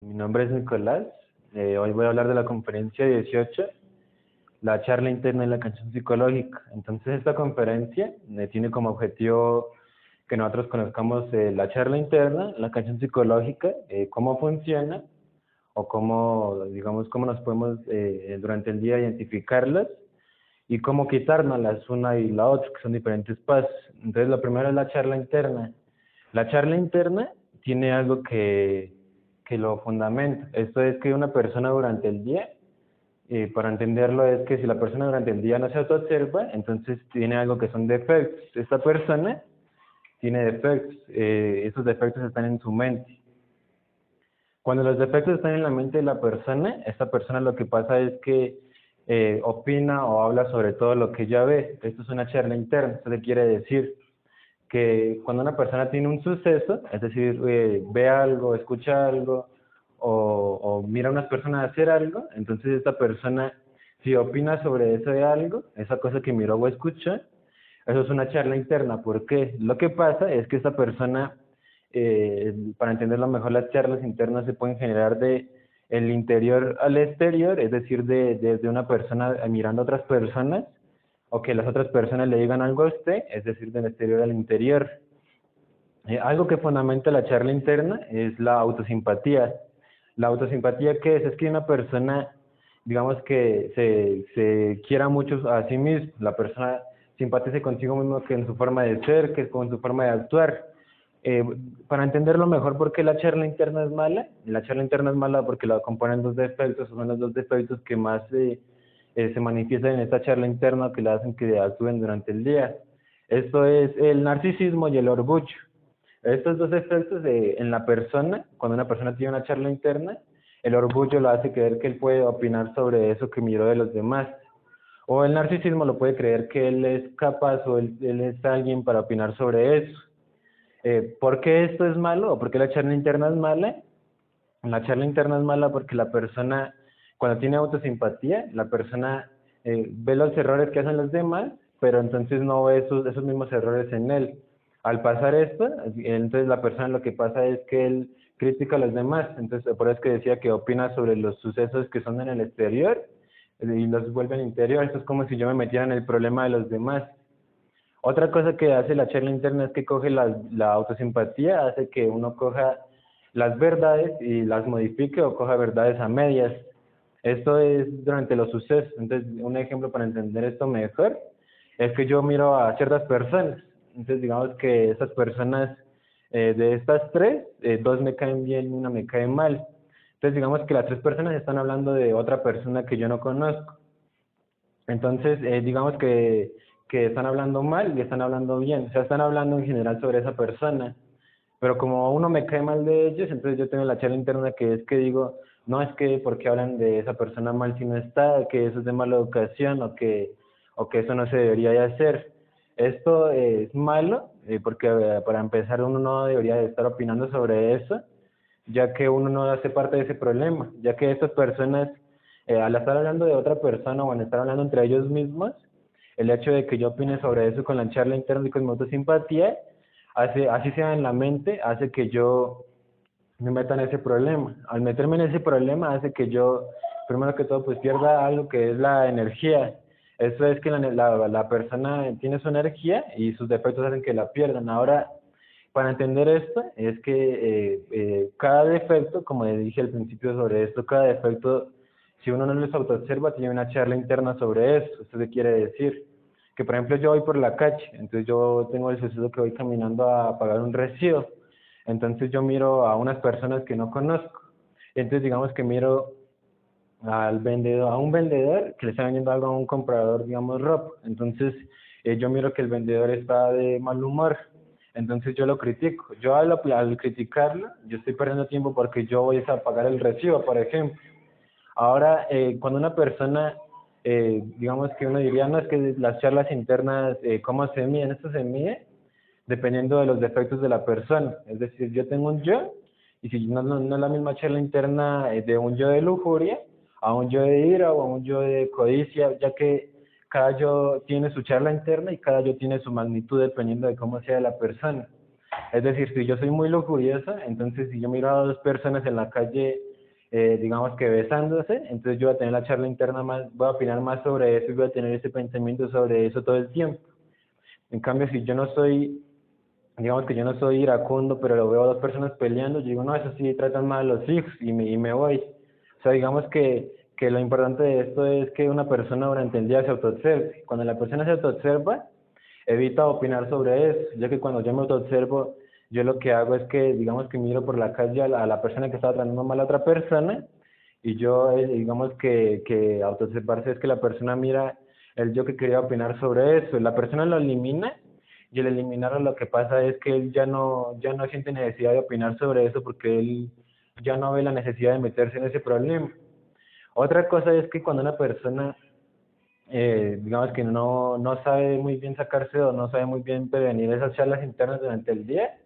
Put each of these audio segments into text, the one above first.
Mi nombre es Nicolás. Hoy voy a hablar de la conferencia 18, la charla interna y la canción psicológica. Entonces, esta conferencia tiene como objetivo que nosotros conozcamos la charla interna, la canción psicológica, cómo funciona o cómo, digamos, cómo nos podemos durante el día identificarlas y cómo quitárnoslas una y la otra, que son diferentes pasos. Entonces, lo primero es la charla interna. La charla interna tiene algo que lo fundamenta. Esto es que una persona durante el día, para entenderlo, es que si la persona durante el día no se autoobserva, entonces tiene algo que son defectos. Esta persona tiene defectos. Esos defectos están en su mente. Cuando los defectos están en la mente de la persona, esta persona lo que pasa es que opina o habla sobre todo lo que ella ve. Esto es una charla interna. Esto le quiere decir que cuando una persona tiene un suceso, es decir, ve algo, escucha algo o mira a unas personas hacer algo, entonces esta persona, si opina sobre eso de algo, esa cosa que miró o escuchó, eso es una charla interna. ¿Por qué? Lo que pasa es que esta persona, para entenderlo mejor, las charlas internas se pueden generar de el interior al exterior, es decir, de una persona mirando a otras personas, o que las otras personas le digan algo a usted, es decir, del exterior al interior. Algo que fundamenta la charla interna es la autosimpatía. La autosimpatía, ¿qué es? Es que una persona, digamos que se quiera mucho a sí mismo, la persona simpatice consigo mismo, que en su forma de ser, que con su forma de actuar. Eh, para entenderlo mejor, ¿por qué la charla interna es mala? La charla interna es mala porque la componen dos defectos, son los dos defectos que más se manifiestan en esta charla interna, que la hacen que actúen durante el día. Esto es el narcisismo y el orgullo. Estos dos efectos en la persona, cuando una persona tiene una charla interna, el orgullo lo hace creer que él puede opinar sobre eso que miró de los demás. O el narcisismo lo puede creer que él es capaz o él es alguien para opinar sobre eso. ¿Por qué esto es malo o por qué la charla interna es mala? La charla interna es mala porque la persona, cuando tiene autosimpatía, la persona ve los errores que hacen los demás, pero entonces no ve esos mismos errores en él. Al pasar esto, entonces la persona lo que pasa es que él critica a los demás. Entonces, por eso es que decía que opina sobre los sucesos que son en el exterior y los vuelve al interior. Esto es como si yo me metiera en el problema de los demás. Otra cosa que hace la charla interna es que coge la autosimpatía, hace que uno coja las verdades y las modifique o coja verdades a medias. Esto es durante los sucesos. Entonces, un ejemplo para entender esto mejor es que yo miro a ciertas personas. Entonces, digamos que estas personas, de estas tres, dos me caen bien y una me cae mal. Entonces, digamos que las tres personas están hablando de otra persona que yo no conozco. Entonces, digamos que están hablando mal y están hablando bien, o sea, están hablando en general sobre esa persona, pero como uno me cae mal de ellos, entonces yo tengo la charla interna que es que digo, no es que porque hablan de esa persona mal si no está, que eso es de mala educación o que eso no se debería de hacer. Esto es malo porque para empezar uno no debería de estar opinando sobre eso, ya que uno no hace parte de ese problema, ya que estas personas, al estar hablando de otra persona o al estar hablando entre ellos mismos, el hecho de que yo opine sobre eso con la charla interna y con mi autosimpatía, así sea en la mente, hace que yo me meta en ese problema. Al meterme en ese problema hace que yo, primero que todo, pues pierda algo que es la energía. Eso es que la persona tiene su energía y sus defectos hacen que la pierdan. Ahora, para entender esto, es que cada defecto, como le dije al principio sobre esto, cada defecto, si uno no los autoobserva, tiene una charla interna sobre eso. ¿Esto qué quiere decir? Que, por ejemplo, yo voy por la calle, entonces yo tengo el suceso que voy caminando a pagar un recibo. Entonces yo miro a unas personas que no conozco. Entonces digamos que miro al vendedor, a un vendedor que le está vendiendo algo a un comprador, digamos, ropa. Entonces, yo miro que el vendedor está de mal humor. Entonces yo lo critico. Yo al criticarlo, yo estoy perdiendo tiempo porque yo voy a pagar el recibo, por ejemplo. Ahora, cuando una persona, digamos que uno diría, no, es que las charlas internas, ¿cómo se miden? Esto se mide dependiendo de los defectos de la persona. Es decir, yo tengo un yo, y si no es la misma charla interna de un yo de lujuria, a un yo de ira o a un yo de codicia, ya que cada yo tiene su charla interna y cada yo tiene su magnitud dependiendo de cómo sea la persona. Es decir, si yo soy muy lujuriosa, entonces si yo miro a dos personas en la calle digamos que besándose, entonces yo voy a tener la charla interna más, voy a opinar más sobre eso y voy a tener ese pensamiento sobre eso todo el tiempo. En cambio, si yo no soy, digamos que yo no soy iracundo, pero lo veo a dos personas peleando, yo digo, no, eso sí tratan mal a los hijos y me voy. O sea, digamos que lo importante de esto es que una persona durante el día se autoobserve. Cuando la persona se autoobserva, evita opinar sobre eso, ya que cuando yo me autoobservo, yo lo que hago es que, digamos que miro por la calle a la persona que está tratando mal a otra persona, y yo, digamos que autoobservarse es que la persona mira el yo que quería opinar sobre eso, la persona lo elimina, y al eliminarlo lo que pasa es que él ya no siente necesidad de opinar sobre eso porque él ya no ve la necesidad de meterse en ese problema. Otra cosa es que cuando una persona digamos que no sabe muy bien sacarse o no sabe muy bien prevenir esas charlas internas durante el día,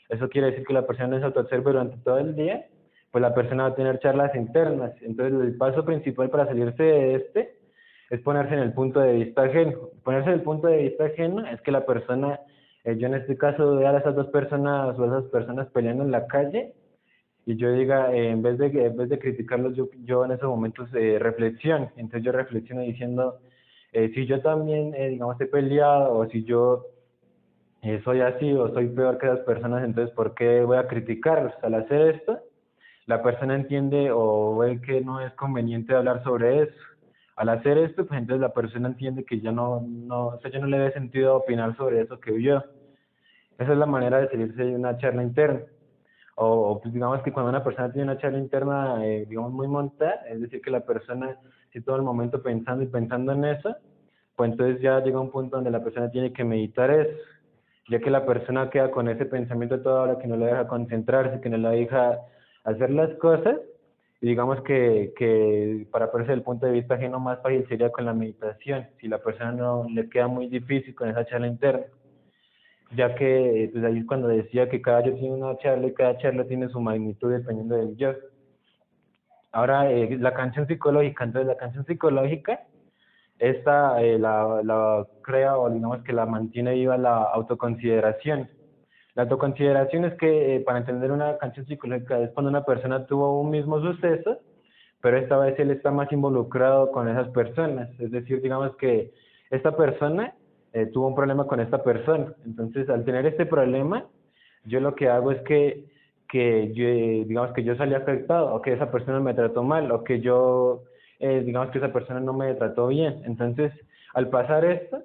eso quiere decir que la persona no se autoobserva durante todo el día, pues la persona va a tener charlas internas. Entonces el paso principal para salirse de este es ponerse en el punto de vista ajeno. Ponerse en el punto de vista ajeno es que la persona, yo en este caso vea a esas dos personas o esas personas peleando en la calle y yo diga, en vez de criticarlos, yo en esos momentos reflexiono. Entonces yo reflexiono diciendo, si yo también, digamos, he peleado, o si yo soy así o soy peor que esas personas, entonces ¿por qué voy a criticarlos? Al hacer esto, la persona entiende o ve que no es conveniente hablar sobre eso. Al hacer esto, pues entonces la persona entiende que o sea, ya no le ve sentido opinar sobre eso que vio. Esa es la manera de salirse de una charla interna. Pues digamos que cuando una persona tiene una charla interna, digamos, muy montada, es decir, que la persona, si todo el momento pensando y pensando en eso, pues entonces ya llega un punto donde la persona tiene que meditar eso, ya que la persona queda con ese pensamiento toda hora que no la deja concentrarse, que no la deja hacer las cosas, y digamos que para ponerse el punto de vista ajeno más fácil sería con la meditación, si la persona no le queda muy difícil con esa charla interna, ya que pues ahí es cuando decía que cada yo tiene una charla y cada charla tiene su magnitud dependiendo del yo. Ahora, la canción psicológica, entonces la canción psicológica, esta la crea o digamos que la mantiene viva la autoconsideración. La autoconsideración es que para entender una canción psicológica es cuando una persona tuvo un mismo suceso, pero esta vez él está más involucrado con esas personas. Es decir, digamos que esta persona tuvo un problema con esta persona. Entonces, al tener este problema, yo lo que hago es que yo, digamos que yo salí afectado, o que esa persona me trató mal, o que yo, digamos que esa persona no me trató bien. Entonces, al pasar esto,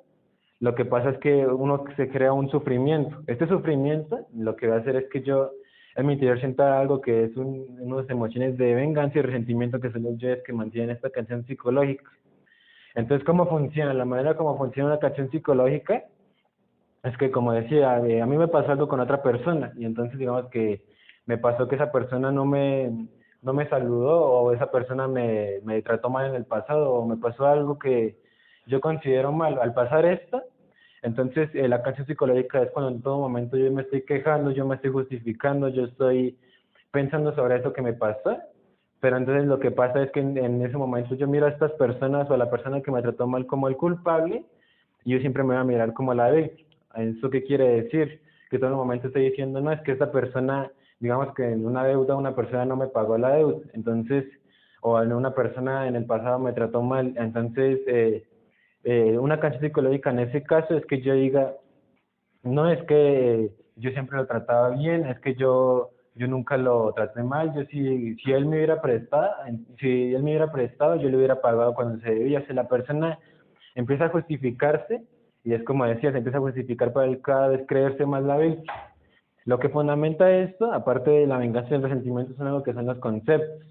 lo que pasa es que uno se crea un sufrimiento. Este sufrimiento lo que va a hacer es que yo en mi interior sienta algo que es unas emociones de venganza y resentimiento que son los yoes que mantienen esta canción psicológica. Entonces, ¿cómo funciona? La manera como funciona una canción psicológica es que, como decía, a mí me pasó algo con otra persona y entonces digamos que me pasó que esa persona no me saludó o esa persona me trató mal en el pasado o me pasó algo que yo considero mal. Al pasar esto, entonces la canción psicológica es cuando en todo momento yo me estoy quejando, yo me estoy justificando, yo estoy pensando sobre eso que me pasó, pero entonces lo que pasa es que en ese momento yo miro a estas personas o a la persona que me trató mal como el culpable y yo siempre me voy a mirar como la víctima. ¿Eso qué quiere decir? Que todo el momento estoy diciendo, no, es que esta persona, digamos que en una deuda una persona no me pagó la deuda, entonces, o en una persona en el pasado me trató mal, entonces, una canción psicológica en ese caso es que yo diga, no es que yo siempre lo trataba bien, es que yo nunca lo traté mal, yo si él me hubiera prestado, si él me hubiera prestado, yo le hubiera pagado cuando se debía. Si la persona empieza a justificarse, y es como decía, se empieza a justificar para él cada vez creerse más la víctima. Lo que fundamenta esto, aparte de la venganza y el resentimiento, son algo que son los conceptos.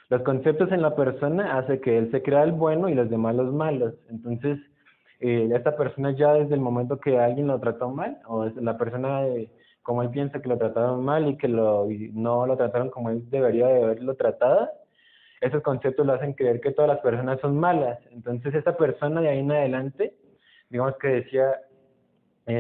Los conceptos en la persona hace que él se crea el bueno y los demás los malos. Entonces, esta persona ya desde el momento que alguien lo trató mal, o es la persona, como él piensa que lo trataron mal y que y no lo trataron como él debería de haberlo tratado, esos conceptos lo hacen creer que todas las personas son malas. Entonces, esta persona de ahí en adelante, digamos que decía,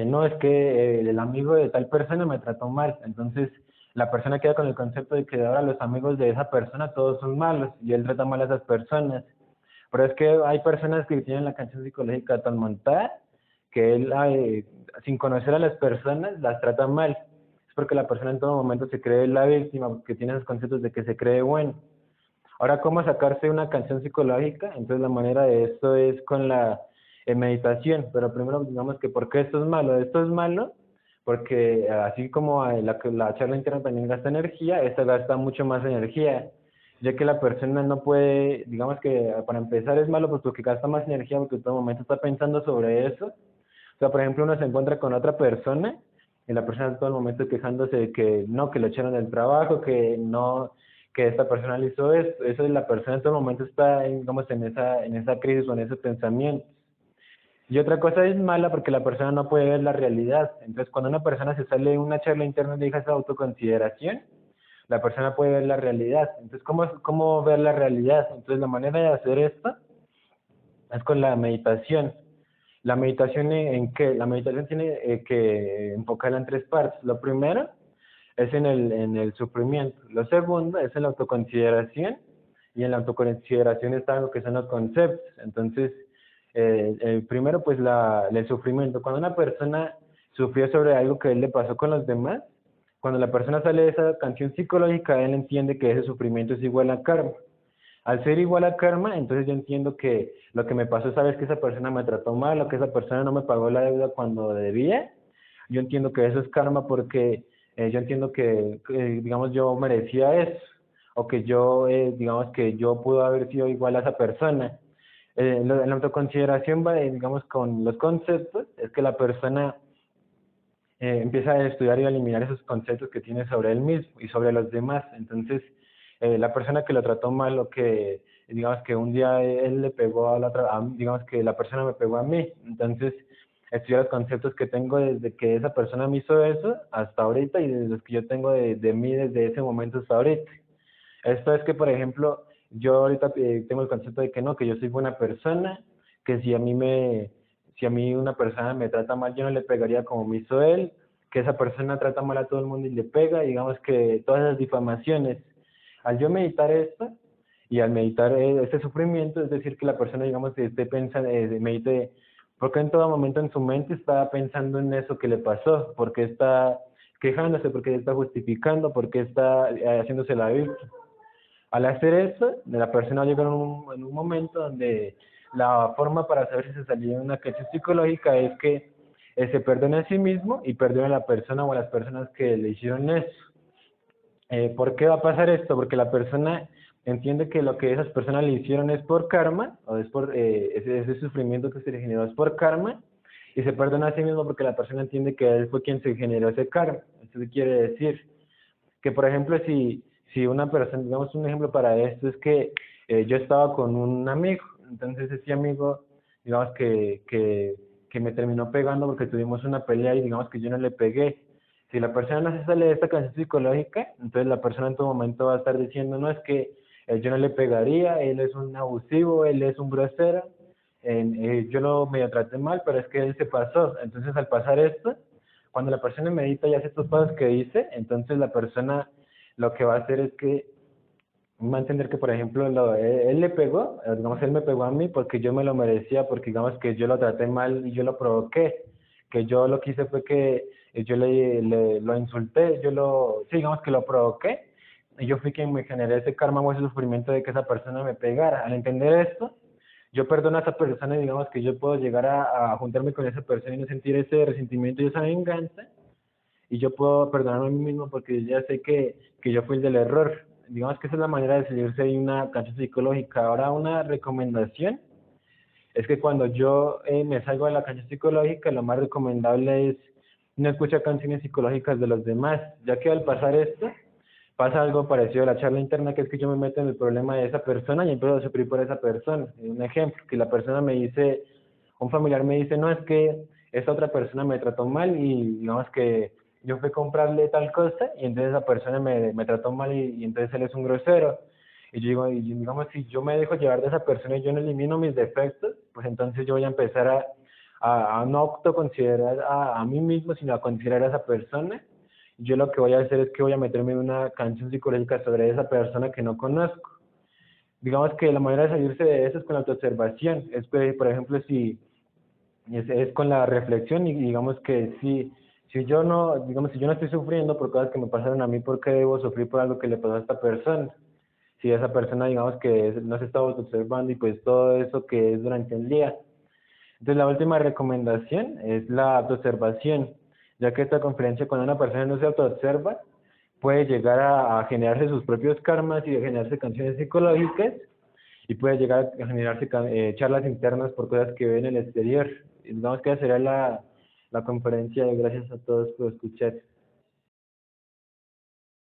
no, es que el amigo de tal persona me trató mal. Entonces, la persona queda con el concepto de que ahora los amigos de esa persona todos son malos y él trata mal a esas personas. Pero es que hay personas que tienen la canción psicológica tan montada que él, sin conocer a las personas, las trata mal. Es porque la persona en todo momento se cree la víctima, porque tiene esos conceptos de que se cree bueno. Ahora, ¿cómo sacarse una canción psicológica? Entonces, la manera de esto es con la meditación, pero primero digamos que ¿por qué esto es malo? Esto es malo porque así como la charla interna también gasta energía, esta gasta mucho más energía, ya que la persona no puede, digamos que para empezar es malo pues porque gasta más energía porque en todo momento está pensando sobre eso. O sea, por ejemplo, uno se encuentra con otra persona y la persona en todo el momento quejándose de que no, que lo echaron del trabajo, que no, que esta persona le hizo esto. Eso es la persona en todo momento está, digamos, en esa crisis o en ese pensamiento. Y otra cosa es mala porque la persona no puede ver la realidad. Entonces, cuando una persona se sale de una charla interna y deja esa autoconsideración, la persona puede ver la realidad. Entonces, ¿cómo ver la realidad? Entonces, la manera de hacer esto es con la meditación. La meditación en qué? La meditación tiene que enfocarla en tres partes. Lo primero es en el sufrimiento. Lo segundo es en la autoconsideración. Y en la autoconsideración está lo que son los conceptos. Entonces, el primero, pues el sufrimiento. Cuando una persona sufrió sobre algo que él le pasó con los demás, cuando la persona sale de esa canción psicológica, él entiende que ese sufrimiento es igual a karma. Al ser igual a karma, entonces yo entiendo que lo que me pasó esa vez que esa persona me trató mal, o que esa persona no me pagó la deuda cuando debía, yo entiendo que eso es karma porque yo entiendo digamos, yo merecía eso, o que yo, digamos, que yo pudo haber sido igual a esa persona. La autoconsideración va, digamos, con los conceptos, es que la persona empieza a estudiar y a eliminar esos conceptos que tiene sobre él mismo y sobre los demás. Entonces, la persona que lo trató mal o que, digamos, que un día él le pegó a la otra, digamos que la persona me pegó a mí. Entonces, estudiar los conceptos que tengo desde que esa persona me hizo eso hasta ahorita y desde los que yo tengo de mí desde ese momento hasta ahorita. Esto es que, por ejemplo, yo ahorita tengo el concepto de que no, que yo soy buena persona, que si a mí una persona me trata mal, yo no le pegaría como me hizo él, que esa persona trata mal a todo el mundo y le pega, digamos que todas esas difamaciones. Al yo meditar esto y al meditar este sufrimiento, es decir, que la persona, digamos, que esté pensando, medite, porque en todo momento en su mente está pensando en eso que le pasó, porque está quejándose, porque está justificando, porque está haciéndose la víctima. Al hacer eso, la persona llega en un momento donde la forma para saber si se salió de una crisis psicológica es que se perdona a sí mismo y perdona a la persona o a las personas que le hicieron eso. ¿Por qué va a pasar esto? Porque la persona entiende que lo que esas personas le hicieron es por karma, o es por ese sufrimiento que se le generó es por karma, y se perdona a sí mismo porque la persona entiende que él fue quien se generó ese karma. Esto quiere decir que, por ejemplo, si una persona, digamos un ejemplo para esto, es que yo estaba con un amigo, entonces ese amigo, digamos que me terminó pegando porque tuvimos una pelea y digamos que yo no le pegué. Si la persona no se sale de esta canción psicológica, entonces la persona en todo momento va a estar diciendo, no, es que yo no le pegaría, él es un abusivo, él es un grosero, yo lo medio traté mal, pero es que él se pasó. Entonces al pasar esto, cuando la persona medita y hace estos pasos que dice, entonces la persona lo que va a hacer es que va a entender que, por ejemplo, él le pegó, digamos, él me pegó a mí porque yo me lo merecía, porque digamos que yo lo traté mal y yo lo provoqué, que yo lo que hice fue que yo lo insulté, sí, digamos que lo provoqué, y yo fui quien me generé ese karma o ese sufrimiento de que esa persona me pegara. Al entender esto, yo perdono a esa persona y digamos que yo puedo llegar a juntarme con esa persona y no sentir ese resentimiento y esa venganza, y yo puedo perdonarme a mí mismo porque ya sé que yo fui el del error. Digamos que esa es la manera de salirse de una canción psicológica. Ahora, una recomendación es que cuando yo me salgo de la canción psicológica, lo más recomendable es no escuchar canciones psicológicas de los demás, ya que al pasar esto, pasa algo parecido a la charla interna, que es que yo me meto en el problema de esa persona y empiezo a sufrir por esa persona. Un ejemplo, que la persona me dice, un familiar me dice, no, es que esa otra persona me trató mal y digamos que yo fui a comprarle tal cosa y entonces esa persona me trató mal y entonces él es un grosero. Y yo digo, y digamos, si yo me dejo llevar de esa persona y yo no elimino mis defectos, pues entonces yo voy a empezar a no autoconsiderar a mí mismo, sino a considerar a esa persona. Yo lo que voy a hacer es que voy a meterme en una canción psicológica sobre esa persona que no conozco. Digamos que la manera de salirse de eso es con la autoobservación. Es que, por ejemplo, si es con la reflexión y digamos que si yo no, digamos, si yo no estoy sufriendo por cosas que me pasaron a mí, ¿por qué debo sufrir por algo que le pasó a esta persona? si esa persona, digamos, no se está observando y pues todo eso que es durante el día. Entonces, la última recomendación es la autoobservación, ya que esta conferencia, cuando una persona no se autoobserva, puede llegar a generarse sus propios karmas y a generarse canciones psicológicas y puede llegar a generarse charlas internas por cosas que ve en el exterior. Digamos que esa sería la conferencia. Gracias a todos por escuchar.